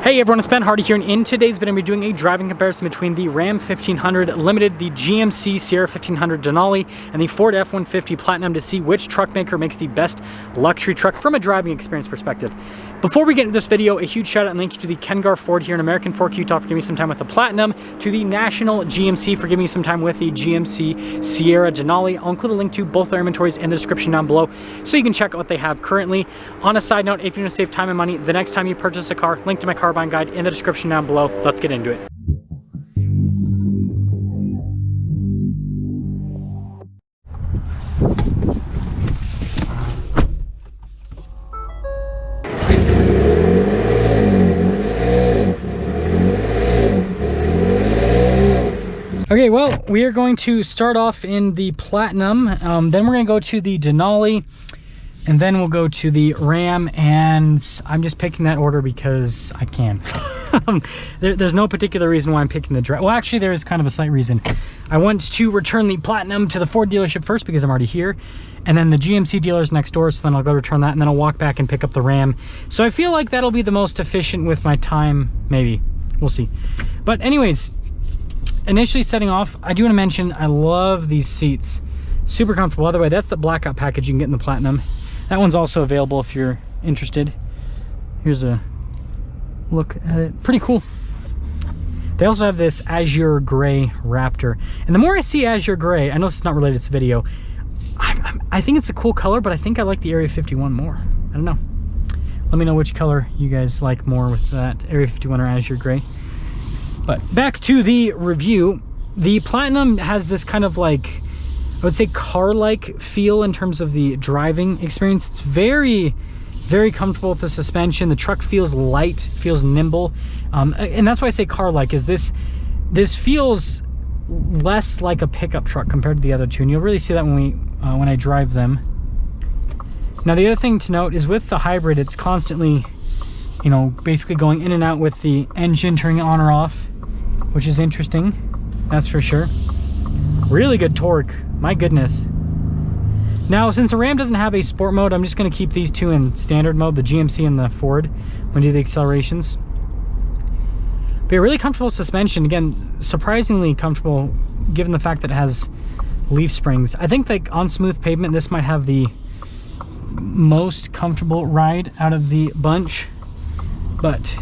Hey everyone, it's Ben Hardy here, and in today's video, I'm doing a driving comparison between the Ram 1500 Limited, the GMC Sierra 1500 Denali, and the Ford F-150 Platinum to see which truck maker makes the best luxury truck from a driving experience perspective. Before we get into this video, a huge shout out and thank you to the Kengar Ford here in American Fork, Utah for giving me some time with the Platinum, to the National GMC for giving me some time with the GMC Sierra Denali. I'll include a link to both their inventories in the description down below so you can check out what they have currently. On a side note, if you want to save time and money the next time you purchase a car, link to my car buying guide in the description down below. Let's get into it. Okay, well, we are going to start off in the Platinum, then we're going to go to the Denali, and then we'll go to the Ram, and I'm just picking that order because I can. There's no particular reason why I'm picking the drive. Well, actually, there is kind of a slight reason. I want to return the Platinum to the Ford dealership first because I'm already here, and then the GMC dealer's next door, so then I'll go return that, and then I'll walk back and pick up the Ram. So I feel like that'll be the most efficient with my time, maybe. We'll see. But anyways, initially setting off, I do want to mention I love these seats. Super comfortable. By the way, that's the blackout package you can get in the Platinum. That one's also available if you're interested. Here's a look at it. Pretty cool. They also have this azure gray Raptor, and the more I see azure gray, I know it's not related to this video, I think it's a cool color, but I think I like the Area 51 more. I don't know. Let me know which color you guys like more with that, Area 51 or azure gray. But back to the review, the Platinum has this kind of like, I would say car-like feel in terms of the driving experience. It's very, very comfortable with the suspension. The truck feels light, feels nimble. And that's why I say car-like, is this feels less like a pickup truck compared to the other two. And you'll really see that when I drive them. Now, the other thing to note is with the hybrid, it's constantly, you know, basically going in and out with the engine turning on or off, which is interesting, that's for sure. Really good torque, my goodness. Now, since the Ram doesn't have a sport mode, I'm just going to keep these two in standard mode, the GMC and the Ford, when I do the accelerations. But yeah, really comfortable suspension. Again, surprisingly comfortable given the fact that it has leaf springs. I think like on smooth pavement, this might have the most comfortable ride out of the bunch. But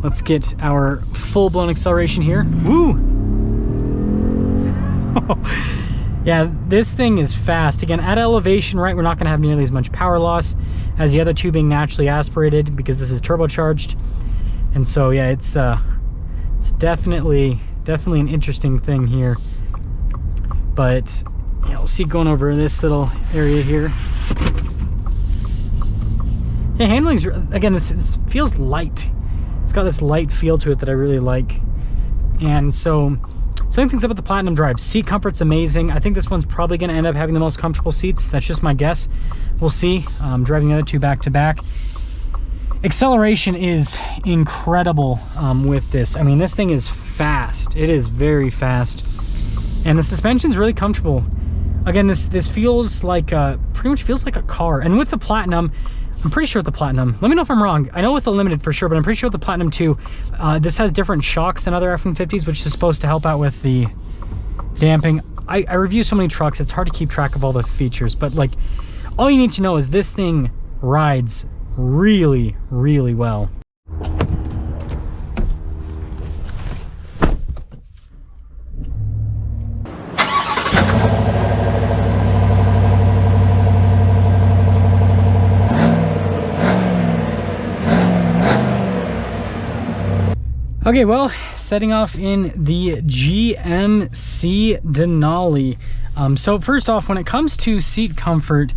let's get our full-blown acceleration here. Woo! Yeah, this thing is fast. Again, at elevation, right, we're not going to have nearly as much power loss as the other two being naturally aspirated because this is turbocharged. And so, yeah, it's definitely an interesting thing here. But yeah, we'll see going over this little area here. Yeah, handling's, again, this feels light. It's got this light feel to it that I really like. And so, setting things up with the Platinum drive, seat comfort's amazing. I think this one's probably going to end up having the most comfortable seats. That's just my guess. We'll see. Driving the other two back to back. Acceleration is incredible with this. I mean, this thing is fast. It is very fast. And the suspension's really comfortable. Again, this feels like, pretty much feels like a car. And with the Platinum, I'm pretty sure with the Platinum, let me know if I'm wrong. I know with the Limited for sure, but I'm pretty sure with the Platinum too, this has different shocks than other F-150s, which is supposed to help out with the damping. I review so many trucks, it's hard to keep track of all the features, but like, all you need to know is this thing rides really, really well. Okay, well, setting off in the GMC Denali. So first off, when it comes to seat comfort,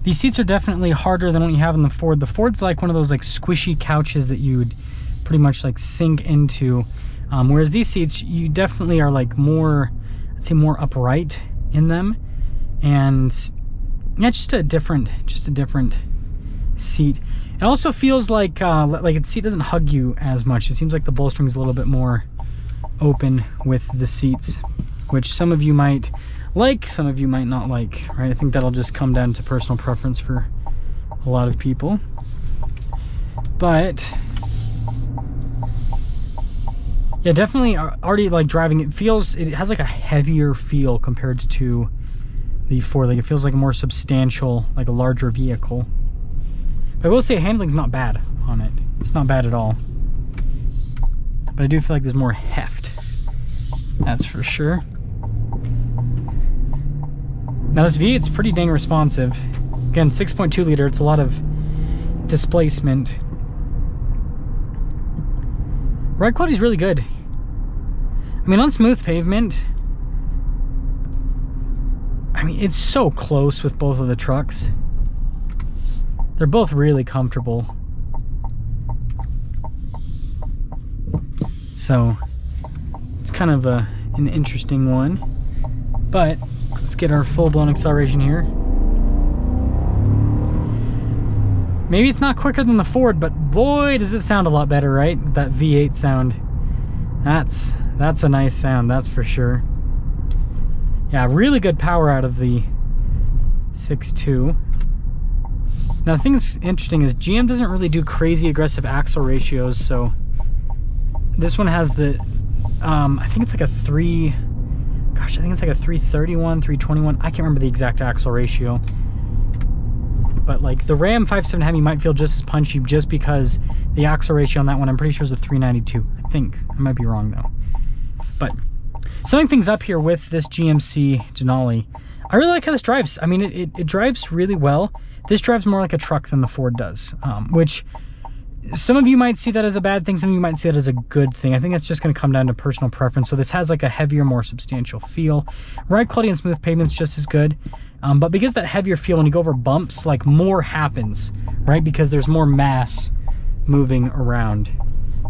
these seats are definitely harder than what you have in the Ford. The Ford's like one of those like squishy couches that you would pretty much like sink into. Whereas these seats, you definitely are like more, I'd say more upright in them. And yeah, just a different seat. It also feels like its seat doesn't hug you as much. It seems like the bolstering's a little bit more open with the seats, which some of you might like, some of you might not like, right? I think that'll just come down to personal preference for a lot of people. But Yeah, definitely already like driving it has like a heavier feel compared to the Ford. Like it feels like a more substantial, like a larger vehicle. But I will say handling's not bad on it. It's not bad at all. But I do feel like there's more heft. That's for sure. Now this V8's pretty dang responsive. Again, 6.2 liter, it's a lot of displacement. Ride quality is really good. I mean, on smooth pavement, I mean, it's so close with both of the trucks. They're both really comfortable. So, it's kind of an interesting one. But, let's get our full-blown acceleration here. Maybe it's not quicker than the Ford, but boy, does it sound a lot better, right? That V8 sound. That's a nice sound, that's for sure. Yeah, really good power out of the 6.2. Now, the thing that's interesting is GM doesn't really do crazy aggressive axle ratios, so this one has the, I think it's like a 331, 321. I can't remember the exact axle ratio. But like the Ram 5.7 Hemi might feel just as punchy just because the axle ratio on that one, I'm pretty sure, is a 392. I think. I might be wrong though. But summing things up here with this GMC Denali, I really like how this drives. I mean, it drives really well. This drives more like a truck than the Ford does, which some of you might see that as a bad thing. Some of you might see that as a good thing. I think that's just going to come down to personal preference. So this has like a heavier, more substantial feel. Ride quality and smooth pavement's just as good. But because that heavier feel, when you go over bumps, like more happens, right? Because there's more mass moving around.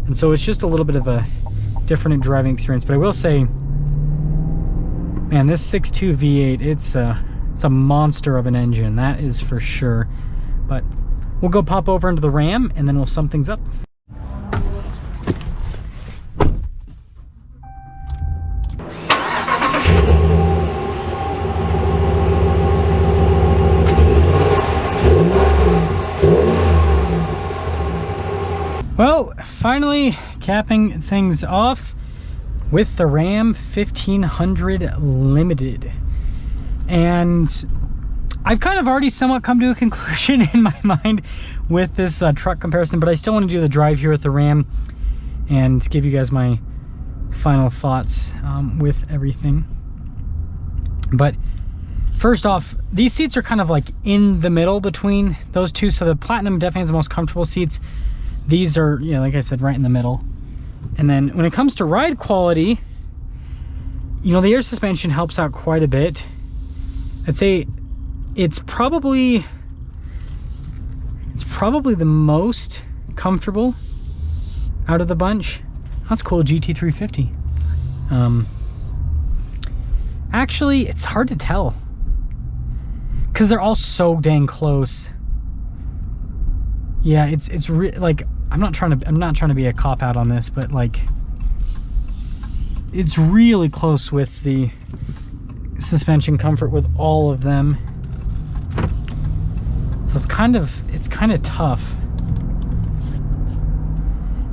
And so it's just a little bit of a different driving experience. But I will say, man, this 6.2 V8, it's a monster of an engine, that is for sure. But we'll go pop over into the Ram and then we'll sum things up. Well, finally capping things off with the Ram 1500 Limited. And I've kind of already somewhat come to a conclusion in my mind with this truck comparison, but I still want to do the drive here with the Ram and give you guys my final thoughts with everything. But first off, these seats are kind of like in the middle between those two. So the Platinum definitely has the most comfortable seats. These are, you know, like I said, right in the middle. And then when it comes to ride quality, you know, the air suspension helps out quite a bit. I'd say it's probably the most comfortable out of the bunch. That's cool, GT350. Actually, it's hard to tell because they're all so dang close. Yeah, it's like I'm not trying to be a cop out on this, but like it's really close with the suspension comfort with all of them. So it's kind of tough.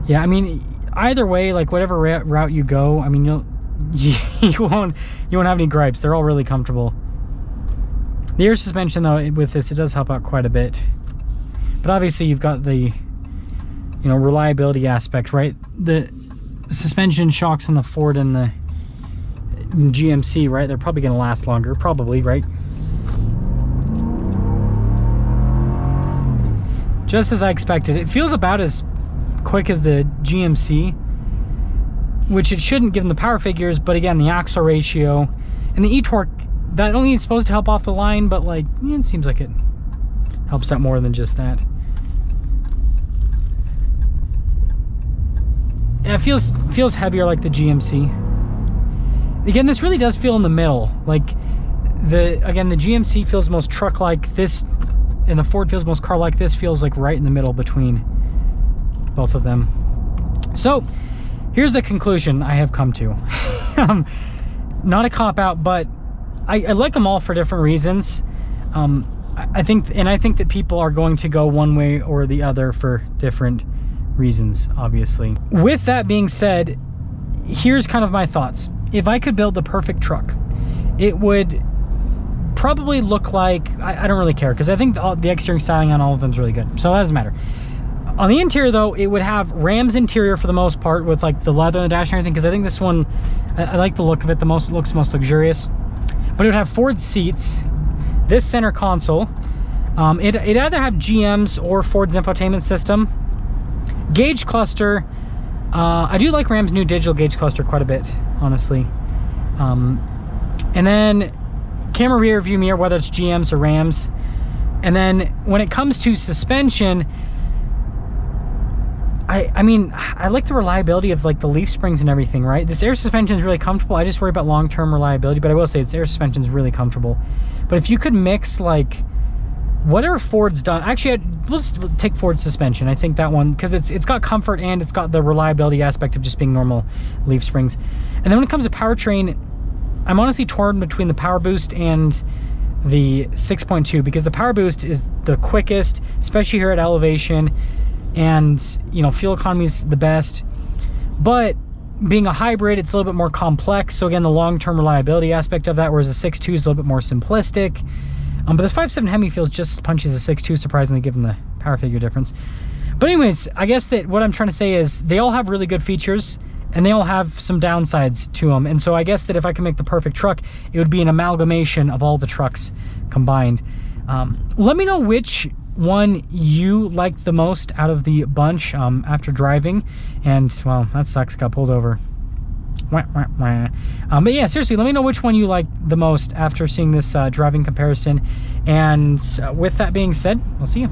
Yeah, I mean, either way, like whatever route you go, I mean, you won't have any gripes. They're all really comfortable. The air suspension though, with this, it does help out quite a bit. But obviously you've got the, you know, reliability aspect, right? The suspension shocks on the Ford and the GMC, right? They're probably going to last longer, probably, right? Just as I expected. It feels about as quick as the GMC, which it shouldn't given the power figures, but again, the axle ratio and the e-torque, that only is supposed to help off the line, but like, yeah, it seems like it helps out more than just that. Yeah, it feels heavier like the GMC. Again, this really does feel in the middle. Like the GMC feels most truck-like, this, and the Ford feels most car-like. This feels like right in the middle between both of them. So here's the conclusion I have come to. Not a cop-out, but I like them all for different reasons. I think that people are going to go one way or the other for different reasons, obviously. With that being said, here's kind of my thoughts. If I could build the perfect truck, it would probably look like, I don't really care, because I think the exterior styling on all of them is really good, so that doesn't matter. On the interior though, it would have Ram's interior for the most part, with like the leather and the dash and everything, because I think this one, I like the look of it the most. It looks most luxurious. But it would have Ford seats, this center console. It'd either have GM's or Ford's infotainment system. Gauge cluster. I do like Ram's new digital gauge cluster quite a bit, honestly. And then camera rear view mirror, whether it's GM's or Ram's. And then when it comes to suspension, I mean, I like the reliability of like the leaf springs and everything, right? This air suspension is really comfortable. I just worry about long-term reliability, but I will say its air suspension is really comfortable. But if you could mix like whatever Ford's done, actually, let's take Ford suspension. I think that one, because it's got comfort and it's got the reliability aspect of just being normal leaf springs. And then when it comes to powertrain, I'm honestly torn between the Power Boost and the 6.2, because the Power Boost is the quickest, especially here at elevation, and you know, fuel economy is the best. But being a hybrid, it's a little bit more complex. So again, the long-term reliability aspect of that, whereas the 6.2 is a little bit more simplistic. But this 5.7 Hemi feels just as punchy as the 6.2, surprisingly, given the power figure difference. But anyways, I guess that what I'm trying to say is they all have really good features, and they all have some downsides to them. And so I guess that if I can make the perfect truck, it would be an amalgamation of all the trucks combined. Let me know which one you liked the most out of the bunch after driving. And well, that sucks, got pulled over. But yeah, seriously, let me know which one you like the most after seeing this driving comparison. And with that being said, I'll see you.